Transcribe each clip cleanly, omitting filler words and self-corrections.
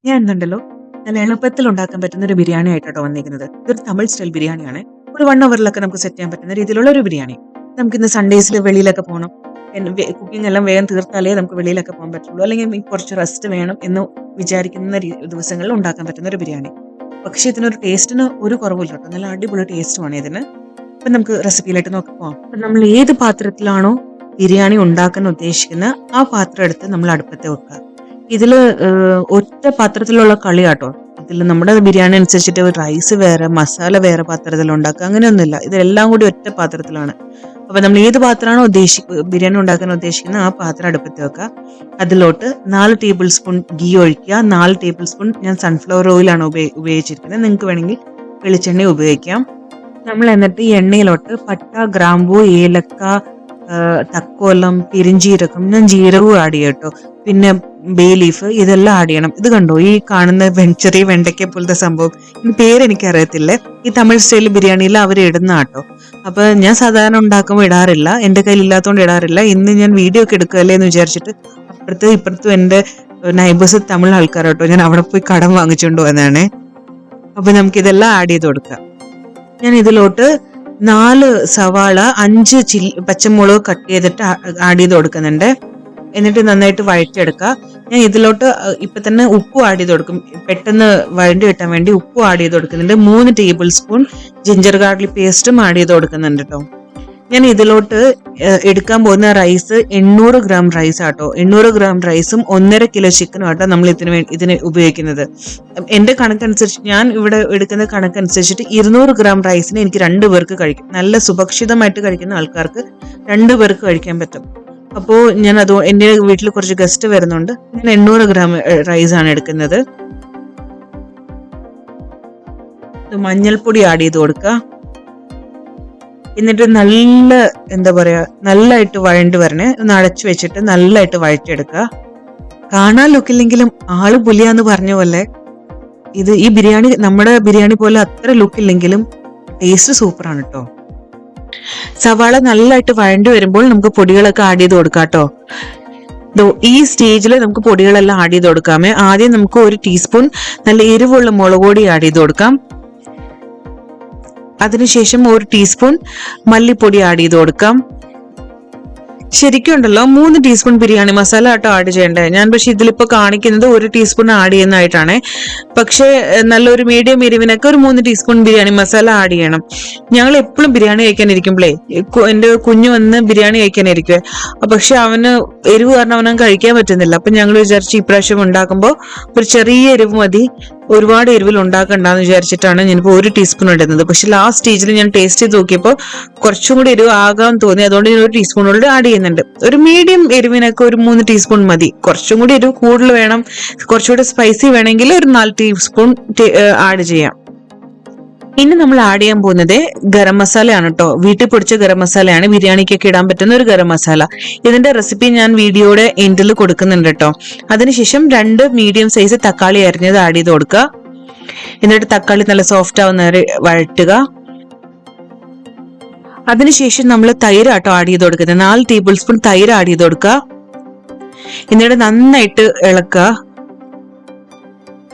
ഞാൻ ഇന്നുണ്ടല്ലോ നല്ല എളുപ്പത്തിൽ ഉണ്ടാക്കാൻ പറ്റുന്ന ഒരു ബിരിയാണി ആയിട്ടോ വന്നിരിക്കുന്നത്. ഇതൊരു തമിഴ് സ്റ്റൈൽ ബിരിയാണിയാണ്. ഒരു 1 അവറിലൊക്കെ നമുക്ക് സെറ്റ് ചെയ്യാൻ പറ്റുന്ന രീതിയിലുള്ള ഒരു ബിരിയാണി. നമുക്ക് ഇന്ന് സൺഡേസിൽ വെളിയിലൊക്കെ പോകണം, കുക്കിംഗ് എല്ലാം വേഗം തീർത്താലേ നമുക്ക് വെളിയിലൊക്കെ പോകാൻ പറ്റുള്ളൂ, അല്ലെങ്കിൽ എനിക്ക് കുറച്ച് റെസ്റ്റ് വേണം എന്ന് വിചാരിക്കുന്ന ദിവസങ്ങളിൽ ഉണ്ടാക്കാൻ പറ്റുന്ന ഒരു ബിരിയാണി. പക്ഷേ ഇതിനൊരു ടേസ്റ്റിന് ഒരു കുറവില്ല കേട്ടോ, നല്ല അടിപൊളി ടേസ്റ്റുമാണ് ഇതിന്. അപ്പം നമുക്ക് റെസിപ്പിയിലായിട്ട് പോകാം. അപ്പം നമ്മൾ ഏത് പാത്രത്തിലാണോ ബിരിയാണി ഉണ്ടാക്കാൻ ഉദ്ദേശിക്കുന്ന ആ പാത്രം എടുത്ത് നമ്മൾ അടുപ്പത്ത് വെക്കുക. ഇതില് ഒറ്റ പാത്രത്തിലുള്ള കളിയാട്ടോ. ഇതിൽ നമ്മുടെ ബിരിയാണി അനുസരിച്ചിട്ട് റൈസ് വേറെ, മസാല വേറെ പാത്രത്തിൽ ഉണ്ടാക്കുക, അങ്ങനെയൊന്നുമില്ല. ഇതെല്ലാം കൂടി ഒറ്റ പാത്രത്തിലാണ്. അപ്പൊ നമ്മൾ ഏത് പാത്രമാണോ ബിരിയാണി ഉണ്ടാക്കാൻ ഉദ്ദേശിക്കുന്നത് ആ പാത്രം അടുപ്പത്ത് വെക്കുക. അതിലോട്ട് 4 ടേബിൾ സ്പൂൺ ഗീ ഒഴിക്കുക. 4 ടേബിൾ സ്പൂൺ ഞാൻ സൺഫ്ലവർ ഓയിലാണ് ഉപയോഗിച്ചിരിക്കുന്നത്. നിങ്ങൾക്ക് വേണമെങ്കിൽ വെളിച്ചെണ്ണ ഉപയോഗിക്കാം. നമ്മൾ എന്നിട്ട് ഈ എണ്ണയിലോട്ട് പട്ട, ഗ്രാമ്പൂ, ഏലക്ക, തക്കോലം, പെരിഞ്ജീരകം, ഞാൻ ജീരകവും ആഡ് ചെയ്യും കേട്ടോ. പിന്നെ ബേ ലീഫ്, ഇതെല്ലാം ആഡ് ചെയ്യണം. ഇത് കണ്ടോ, ഈ കാണുന്ന ചെറിയ വെണ്ടയ്ക്ക പോലത്തെ സംഭവം, ഇതിന് പേരെനിക്ക് അറിയത്തില്ലേ. ഈ തമിഴ് സ്റ്റൈൽ ബിരിയാണിയിൽ അവർ ഇടുന്ന കേട്ടോ. അപ്പൊ ഞാൻ സാധാരണ ഉണ്ടാക്കുമ്പോൾ ഇടാറില്ല, എന്റെ കയ്യിൽ ഇല്ലാത്തതുകൊണ്ട് ഇടാറില്ല. ഇന്ന് ഞാൻ വീഡിയോ ഒക്കെ എടുക്കുകയല്ലേ എന്ന് വിചാരിച്ചിട്ട് അപ്പുറത്തും ഇപ്പുറത്തും എന്റെ നൈബേഴ്സ് തമിഴ് ആൾക്കാരോട്ടോ, ഞാൻ അവിടെ പോയി കടം വാങ്ങിച്ചുകൊണ്ട് വന്നതാണ്. അപ്പൊ നമുക്ക് ഇതെല്ലാം ആഡ് ചെയ്ത് കൊടുക്കാം. ഞാൻ ഇതിലോട്ട് 4 സവാള, 5 പച്ചമുളക് കട്ട് ചെയ്തിട്ട് ആഡ് ചെയ്ത് കൊടുക്കുന്നുണ്ട്. എന്നിട്ട് നന്നായിട്ട് വഴറ്റിയെടുക്കുക. ഞാൻ ഇതിലോട്ട് ഇപ്പൊ തന്നെ ഉപ്പ് ആഡ് ചെയ്ത് കൊടുക്കും, പെട്ടെന്ന് വഴണ്ടി കിട്ടാൻ വേണ്ടി ഉപ്പ് ആഡ് ചെയ്ത് കൊടുക്കുന്നുണ്ട്. 3 ടേബിൾ സ്പൂൺ ജിഞ്ചർ ഗാർലിക് പേസ്റ്റും ആഡ് ചെയ്ത് കൊടുക്കുന്നുണ്ട് കേട്ടോ. ഞാൻ ഇതിലോട്ട് എടുക്കാൻ പോകുന്ന റൈസ് 800 ഗ്രാം റൈസ് ആട്ടോ. 800 ഗ്രാം റൈസും 1.5 കിലോ ചിക്കനും ആട്ടോ നമ്മൾ ഇതിന് ഉപയോഗിക്കുന്നത്. എന്റെ കണക്കനുസരിച്ച്, ഞാൻ ഇവിടെ എടുക്കുന്ന കണക്കനുസരിച്ചിട്ട് 200 ഗ്രാം റൈസിന് എനിക്ക് 2 പേർക്ക് കഴിക്കും. നല്ല സുഭക്ഷിതമായിട്ട് കഴിക്കുന്ന ആൾക്കാർക്ക് 2 പേർക്ക് കഴിക്കാൻ പറ്റും. അപ്പോൾ ഞാൻ എൻ്റെ വീട്ടിൽ കുറച്ച് ഗസ്റ്റ് വരുന്നുണ്ട്. ഞാൻ 800 ഗ്രാം റൈസ് ആണ് എടുക്കുന്നത്. മഞ്ഞൾപ്പൊടി ആഡ് ചെയ്ത് കൊടുക്കുക. എന്നിട്ട് നല്ലതായിട്ട് വഴണ്ടി വരണേ. ഒന്ന് അടച്ചു വെച്ചിട്ട് നല്ലതായിട്ട് വഴറ്റിയെടുക്കുക. കാണാൻ ലുക്കില്ലെങ്കിലും ആള് പുലിയാന്ന് പറഞ്ഞ പോലെ ഈ ബിരിയാണി നമ്മുടെ ബിരിയാണി പോലെ അത്ര ലുക്കില്ലെങ്കിലും ടേസ്റ്റ് സൂപ്പറാണ് കേട്ടോ. സവാള നല്ലതായിട്ട് വഴണ്ടി വരുമ്പോൾ നമുക്ക് പൊടികളൊക്കെ ആഡ് ചെയ്ത് കൊടുക്കാം കേട്ടോ. ഈ സ്റ്റേജിൽ നമുക്ക് പൊടികളെല്ലാം ആഡ് ചെയ്ത് കൊടുക്കാമേ. ആദ്യം നമുക്ക് 1 ടീസ്പൂൺ നല്ല എരിവുള്ള മുളക് പൊടി ആഡ് ചെയ്ത് കൊടുക്കാം. അതിനുശേഷം 1 ടീസ്പൂൺ മല്ലിപ്പൊടി ആഡ് ചെയ്ത് കൊടുക്കാം. ശരിക്കും ഉണ്ടല്ലോ 3 ടീസ്പൂൺ ബിരിയാണി മസാല ആട്ടോ ആഡ് ചെയ്യേണ്ടത്. ഞാൻ പക്ഷെ ഇതിലിപ്പോ കാണിക്കുന്നത് 1 ടീസ്പൂൺ ആഡ് ചെയ്യുന്നതായിട്ടാണ്. പക്ഷെ നല്ലൊരു മീഡിയം എരിവിനൊക്കെ ഒരു 3 ടീസ്പൂൺ ബിരിയാണി മസാല ആഡ് ചെയ്യണം. ഞങ്ങൾ എപ്പോഴും ബിരിയാണി കഴിക്കാനിരിക്കുമ്പോഴേ എന്റെ കുഞ്ഞു വന്ന് ബിരിയാണി കഴിക്കാനിരിക്കുവേ, പക്ഷെ അവന് എരിവ് കാരണം അവനത് കഴിക്കാൻ പറ്റുന്നില്ല. അപ്പൊ ഞങ്ങൾ വിചാരിച്ചു ഇപ്രാവശ്യം ഉണ്ടാക്കുമ്പോൾ ഒരു ചെറിയ എരിവ് മതി, ഒരുപാട് എരിവിൽ ഉണ്ടാക്കണ്ടെന്ന് വിചാരിച്ചിട്ടാണ് ഞാനിപ്പോൾ 1 ടീസ്പൂൺ ഇടുന്നത്. പക്ഷെ ലാസ്റ്റ് സ്റ്റേജിൽ ഞാൻ ടേസ്റ്റ് ചെയ്ത് നോക്കിയപ്പോൾ കുറച്ചും കൂടി എരിവ് ആകാൻ തോന്നി. അതുകൊണ്ട് ഞാൻ 1 ടീസ്പൂണോട് ആഡ് ചെയ്യുന്നുണ്ട്. ഒരു മീഡിയം എരിവിനൊക്കെ ഒരു 3 ടീസ്പൂൺ മതി. കുറച്ചും കൂടി എരിവ് കൂടുതൽ വേണം, കുറച്ചുകൂടി സ്പൈസി വേണമെങ്കിൽ ഒരു 4 ടീസ്പൂൺ ആഡ് ചെയ്യാം. ഇനി നമ്മൾ ആഡ് ചെയ്യാൻ പോകുന്നത് ഗരം മസാലയാണ് കേട്ടോ. വീട്ടിൽ പൊടിച്ച ഗരം മസാലയാണ്, ബിരിയാണിക്കൊക്കെ ഇടാൻ പറ്റുന്ന ഒരു ഗരം മസാല. ഇതിന്റെ റെസിപ്പി ഞാൻ വീഡിയോയുടെ എൻഡിൽ കൊടുക്കുന്നുണ്ട് കേട്ടോ. അതിനുശേഷം 2 മീഡിയം സൈസ് തക്കാളി അരിഞ്ഞത് ആഡ് ചെയ്ത് കൊടുക്കുക. എന്നിട്ട് തക്കാളി നല്ല സോഫ്റ്റ് ആവുന്ന വരെ വഴറ്റുക. അതിനുശേഷം നമ്മൾ തൈര് ആട്ടോ ആഡ് ചെയ്ത് കൊടുക്കുന്നത്. 4 ടേബിൾ സ്പൂൺ തൈര് ആഡ് ചെയ്ത് കൊടുക്കുക. എന്നിട്ട് നന്നായിട്ട് ഇളക്കുക.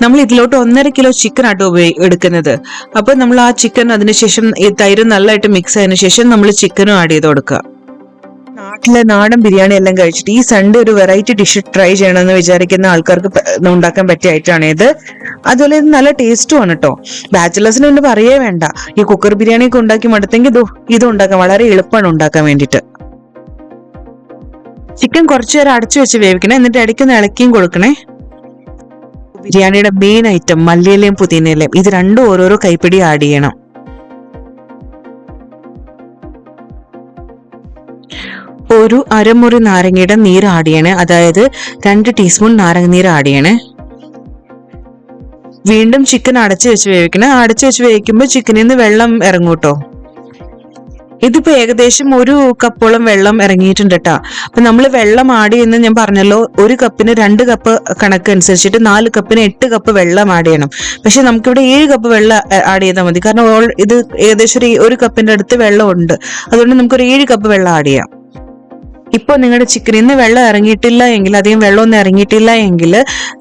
നമ്മൾ ഇതിലോട്ട് 1.5 കിലോ ചിക്കൻ ആട്ടോ എടുക്കുന്നത്. അപ്പൊ നമ്മൾ ആ ചിക്കൻ അതിനുശേഷം ഈ തൈര് നല്ലതായിട്ട് മിക്സ് ആയതിനു ശേഷം നമ്മൾ ചിക്കനും ആഡ് ചെയ്ത് കൊടുക്കുക. നാട്ടിലെ നാടൻ ബിരിയാണി എല്ലാം കഴിച്ചിട്ട് ഈ സൺഡേ ഒരു വെറൈറ്റി ഡിഷ് ട്രൈ ചെയ്യണമെന്ന് വിചാരിക്കുന്ന ആൾക്കാർക്ക് ഉണ്ടാക്കാൻ പറ്റിയ ഐറ്റമാണ് ഇത്. അതുപോലെ ഇത് നല്ല ടേസ്റ്റുമാണ് കേട്ടോ. ബാച്ചിലേഴ്സിന് ഒന്നും പറയേ വേണ്ട. ഈ കുക്കർ ബിരിയാണി ഒക്കെ ഉണ്ടാക്കി മടുത്തെങ്കിൽ ഇത് ഉണ്ടാക്കാൻ വളരെ എളുപ്പമാണ് ഉണ്ടാക്കാൻ വേണ്ടിയിട്ട്. ചിക്കൻ കുറച്ചു നേരം അടച്ചു വെച്ച് വേവിക്കണേ. എന്നിട്ട് ഇടയ്ക്കൊന്ന് ഇളക്കിയും കൊടുക്കണേ. ബിരിയാണിയുടെ മെയിൻ ഐറ്റം മല്ലിയിലയും പുതിനയിലയും, ഇത് രണ്ടും ഓരോരോ കൈപ്പിടി ആഡ് ചെയ്യണം. ഒരു അരമുറി നാരങ്ങയുടെ നീര് ആഡ് ചെയ്യണേ. അതായത് 2 ടീസ്പൂൺ നാരങ്ങ നീര് ആഡ് ചെയ്യണേ. വീണ്ടും ചിക്കൻ അടച്ചു വെച്ച് വേവിക്കണേ. അടച്ചു വെച്ച് വേവിക്കുമ്പോൾ ചിക്കനിൽ നിന്ന് വെള്ളം ഇറങ്ങൂട്ടോ. ഇതിപ്പോ ഏകദേശം 1 കപ്പോളം വെള്ളം ഇറങ്ങിയിട്ടുണ്ട് കേട്ടോ. അപ്പൊ നമ്മൾ വെള്ളം ആഡ് ചെയ്യുന്ന ഞാൻ പറഞ്ഞല്ലോ, 1 കപ്പിന് 2 കപ്പ് കണക്ക് അനുസരിച്ചിട്ട് 4 കപ്പിന് 8 കപ്പ് വെള്ളം ആഡ് ചെയ്യണം. പക്ഷെ നമുക്കിവിടെ 7 കപ്പ് വെള്ളം ആഡ് ചെയ്താൽ മതി. കാരണം ഇത് ഏകദേശം 1 കപ്പിന്റെ അടുത്ത് വെള്ളം ഉണ്ട്. അതുകൊണ്ട് നമുക്കൊരു 7 കപ്പ് വെള്ളം ആഡ് ചെയ്യാം. ഇപ്പോൾ നിങ്ങളുടെ ചിക്കനിൽ നിന്ന് വെള്ളം ഇറങ്ങിയിട്ടില്ല എങ്കിൽ, അധികം വെള്ളമൊന്നും ഇറങ്ങിയിട്ടില്ല എങ്കിൽ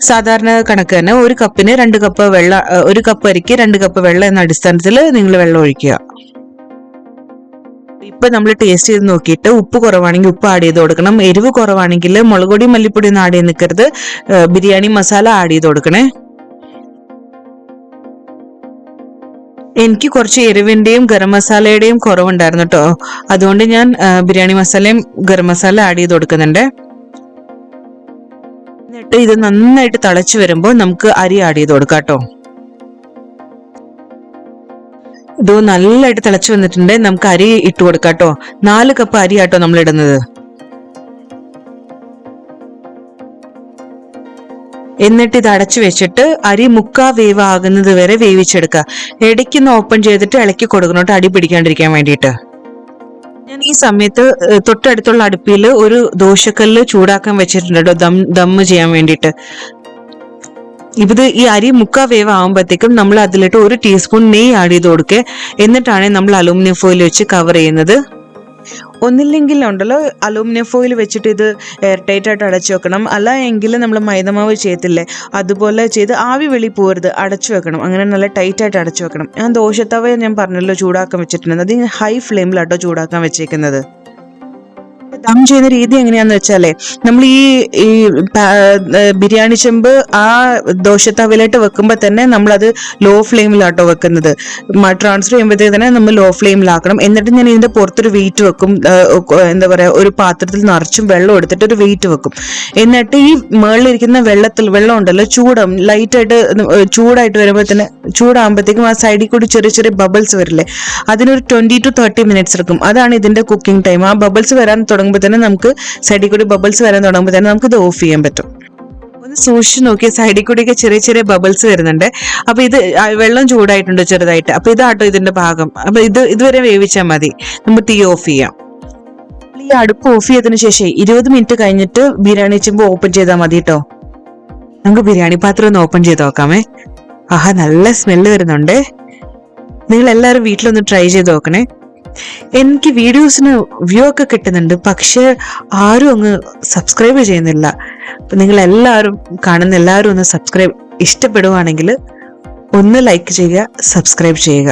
സാധാരണ കണക്ക് തന്നെ 1 കപ്പിന് 2 കപ്പ് വെള്ളം, 1 കപ്പ് അരിക്ക് 2 കപ്പ് വെള്ളം എന്ന അടിസ്ഥാനത്തിൽ നിങ്ങൾ വെള്ളം ഒഴിക്കുക. ഇപ്പൊ നമ്മൾ ടേസ്റ്റ് ചെയ്ത് നോക്കിയിട്ട് ഉപ്പ് കുറവാണെങ്കിൽ ഉപ്പ് ആഡ് ചെയ്ത് കൊടുക്കണം. എരിവ് കുറവാണെങ്കിൽ മുളക് പൊടി മല്ലിപ്പൊടി ഒന്നും ആഡ് ചെയ്ത് നിൽക്കരുത്. ബിരിയാണി മസാല ആഡ് ചെയ്ത് കൊടുക്കണേ. എനിക്ക് കുറച്ച് എരിവിന്റെയും ഗരം മസാലയുടെയും കുറവുണ്ടായിരുന്നു കേട്ടോ. അതുകൊണ്ട് ഞാൻ ബിരിയാണി മസാലയും ഗരം മസാല ആഡ് ചെയ്ത് കൊടുക്കുന്നുണ്ട്. എന്നിട്ട് ഇത് നന്നായിട്ട് തിളച്ചു വരുമ്പോൾ നമുക്ക് അരി ആഡ് ചെയ്ത് കൊടുക്കാം കേട്ടോ. ഇത് നല്ലതായിട്ട് തിളച്ചു വന്നിട്ടുണ്ട്. നമുക്ക് അരി ഇട്ട് കൊടുക്കാം കേട്ടോ. 4 കപ്പ് അരി ആട്ടോ നമ്മൾ ഇടുന്നത്. എന്നിട്ട് ഇത് അടച്ചു വെച്ചിട്ട് അരി 3/4 വേവ് ആകുന്നത് വരെ വേവിച്ചെടുക്കുക. ഇടയ്ക്കൊന്ന് ഓപ്പൺ ചെയ്തിട്ട് ഇളക്കി കൊടുക്കണം കേട്ടോ, അടി പിടിക്കാണ്ടിരിക്കാൻ വേണ്ടിയിട്ട്. ഞാൻ ഈ സമയത്ത് തൊട്ടടുത്തുള്ള അടുപ്പിൽ ഒരു ദോശക്കല്ല് ചൂടാക്കാൻ വെച്ചിട്ടുണ്ട് കേട്ടോ, ദമ്മ് ചെയ്യാൻ വേണ്ടിയിട്ട്. ഇത് ഈ അരി 3/4 വേവ് ആകുമ്പോഴത്തേക്കും നമ്മൾ അതിലിട്ട് 1 ടീസ്പൂൺ നെയ്യ് ആഡ് ചെയ്ത് കൊടുക്കുക. എന്നിട്ടാണ് നമ്മൾ അലൂമിനിയം ഫോയിൽ വെച്ച് കവർ ചെയ്യുന്നത്. ഒന്നില്ലെങ്കിൽ ഉണ്ടല്ലോ, അലൂമിനിയം ഫോയിൽ വെച്ചിട്ട് ഇത് എയർ ടൈറ്റ് ആയിട്ട് അടച്ചു വെക്കണം. അല്ല എങ്കിൽ നമ്മൾ മൈദമാവ് ചെയ്യത്തില്ലേ, അതുപോലെ ചെയ്ത് ആവി വെളി പോരുത്, അടച്ചു വെക്കണം. അങ്ങനെ നല്ല ടൈറ്റ് ആയിട്ട് അടച്ചു വെക്കണം. ഞാൻ ദോശത്തവ ഞാൻ പറഞ്ഞല്ലോ ചൂടാക്കാൻ വെച്ചിട്ടുണ്ട്. അത് ഹൈ ഫ്ലെയിമിലാട്ടോ ചൂടാക്കാൻ വെച്ചേക്കുന്നത്. ദം ചെയ്യുന്ന രീതി എങ്ങനെയാന്ന് വെച്ചാലേ, നമ്മൾ ഈ ബിരിയാണി ചെമ്പ് ആ ദോശത്തവയിലായിട്ട് വെക്കുമ്പോൾ തന്നെ നമ്മളത് ലോ ഫ്ലെയിമിലാട്ടോ വെക്കുന്നത്. ട്രാൻസ്ഫർ ചെയ്യുമ്പോഴത്തേക്ക് തന്നെ നമ്മൾ ലോ ഫ്ലെയിമിലാക്കണം. എന്നിട്ട് ഞാൻ ഇതിന്റെ പുറത്തൊരു വെയിറ്റ് വെക്കും. എന്താ പറയാ, ഒരു പാത്രത്തിൽ നിറച്ചും വെള്ളം എടുത്തിട്ട് ഒരു വെയിറ്റ് വെക്കും. എന്നിട്ട് ഈ മുകളിലിരിക്കുന്ന വെള്ളം ഉണ്ടല്ലോ, ലൈറ്റായിട്ട് ചൂടായിട്ട് വരുമ്പോൾ തന്നെ, ചൂടാകുമ്പോഴത്തേക്കും ആ സൈഡിൽ കൂടി ചെറിയ ചെറിയ ബബിൾസ് വരില്ലേ, അതിനൊരു 20 to 30 മിനിറ്റ്സ് എടുക്കും. അതാണ് ഇതിന്റെ കുക്കിംഗ് ടൈം. ആ ബബിൾസ് വരാൻ തുടങ്ങുമ്പോൾ തന്നെ, നമുക്ക് സൈഡിൽ കൂടി ബബിൾസ് വരാൻ തുടങ്ങുമ്പോൾ തന്നെ നമുക്ക് ഇത് ഓഫ് ചെയ്യാൻ പറ്റും. ഒന്ന് സൂക്ഷിച്ച് നോക്കിയ സൈഡിൽ കൂടിയൊക്കെ ചെറിയ ചെറിയ ബബിൾസ് വരുന്നുണ്ട്. അപ്പൊ ഇത് വെള്ളം ചൂടായിട്ടുണ്ട് ചെറുതായിട്ട്. അപ്പൊ ഇതാട്ടോ ഇതിന്റെ ഭാഗം. അപ്പൊ ഇതുവരെ വേവിച്ചാൽ മതി. നമുക്ക് തീ ഓഫ് ചെയ്യാം. ഈ അടുപ്പ് ഓഫ് ചെയ്തതിനു ശേഷം 20 മിനിറ്റ് കഴിഞ്ഞിട്ട് ബിരിയാണി ചെമ്പ് ഓപ്പൺ ചെയ്താൽ മതി കേട്ടോ. നമുക്ക് ബിരിയാണി പാത്രം ഒന്ന് ഓപ്പൺ ചെയ്ത് നോക്കാമേ. ആഹാ, നല്ല സ്മെല്ല് വരുന്നുണ്ട്. നിങ്ങൾ എല്ലാവരും വീട്ടിലൊന്ന് ട്രൈ ചെയ്ത് നോക്കണേ. എനിക്ക് വീഡിയോസിന് വ്യൂ ഒക്കെ കിട്ടുന്നുണ്ട്, പക്ഷെ ആരും അങ്ങ് സബ്സ്ക്രൈബ് ചെയ്യുന്നില്ല. നിങ്ങൾ എല്ലാവരും കാണുന്ന എല്ലാവരും ഒന്ന് സബ്സ്ക്രൈബ്, ഇഷ്ടപ്പെടുവാണെങ്കിൽ ഒന്ന് ലൈക്ക് ചെയ്യുക, സബ്സ്ക്രൈബ് ചെയ്യുക.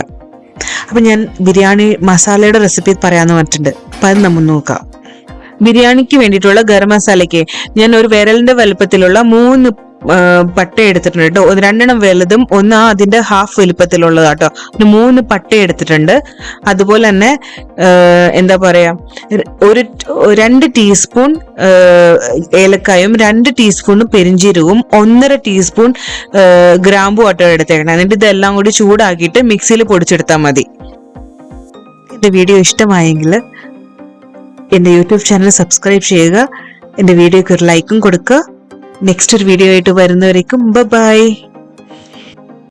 അപ്പൊ ഞാൻ ബിരിയാണി മസാലയുടെ റെസിപ്പി പറയാന്ന് പറഞ്ഞിട്ടുണ്ട്. അപ്പൊ അത് നമ്മൾ നോക്കാം. ബിരിയാണിക്ക് വേണ്ടിയിട്ടുള്ള ഗരം മസാലയ്ക്ക് ഞാൻ ഒരു വിരലിന്റെ വലുപ്പത്തിലുള്ള 3 പട്ട എടുത്തിട്ടുണ്ട് കേട്ടോ. 2 വലുതും 1 അതിന്റെ ഹാഫ് വലുപ്പത്തിലുള്ളതാട്ടോ. 3 പട്ട എടുത്തിട്ടുണ്ട്. അതുപോലെ തന്നെ എന്താ പറയാ, 2 ടീസ്പൂൺ ഏലക്കായും 2 ടീസ്പൂൺ പെരിഞ്ചീരകവും 1.5 ടീസ്പൂൺ ഗ്രാമ്പു ആട്ടോ എടുത്തേക്കണം. എന്നിട്ട് ഇതെല്ലാം കൂടി ചൂടാക്കിയിട്ട് മിക്സിയിൽ പൊടിച്ചെടുത്താൽ മതി. എന്റെ വീഡിയോ ഇഷ്ടമായെങ്കിൽ എന്റെ യൂട്യൂബ് ചാനൽ സബ്സ്ക്രൈബ് ചെയ്യുക. എന്റെ വീഡിയോക്ക് ഒരു ലൈക്കും കൊടുക്കുക. നെക്സ്റ്റ് ഒരു വീഡിയോ ആയിട്ട് വരുന്നവരേക്കും ബൈ.